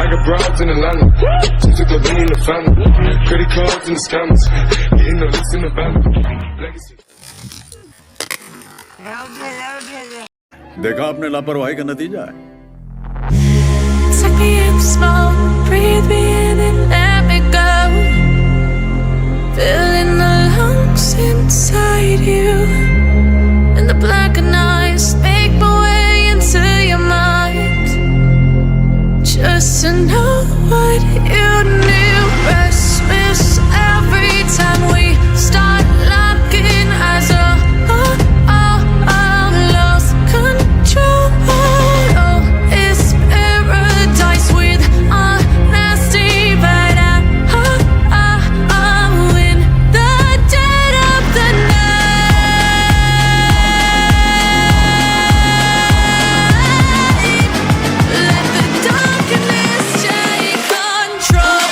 I got broads in Atlanta, just took the ring in the family, credit cards and the scammers, getting the list in the van. Legacy. देखा आपने लापरवाही का नतीजा है। Take me in small, breathe me in and let me go. Filling the lungs inside you, and the blackened eyes make my way into your mind. Just to know what you knew. Restless every time we start locking eyes. Lost control. Oh, it's paradise with honesty, but I'm in the dead of the night. Let the darkness take control.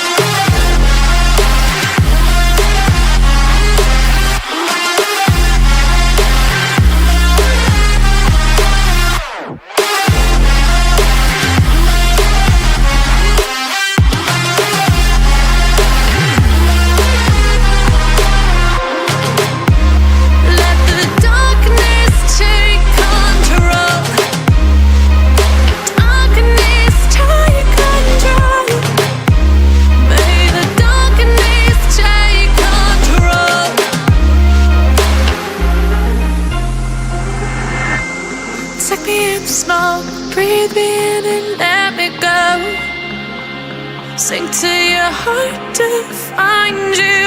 Let the darkness take control. Darkness take control. May the darkness take control. Take me in small, breathe me in and let me go. Sink to your heart to find you.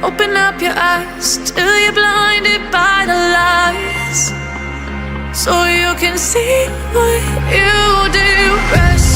Open up your eyes till you're blinded by the lies, so you can see what you do. Rest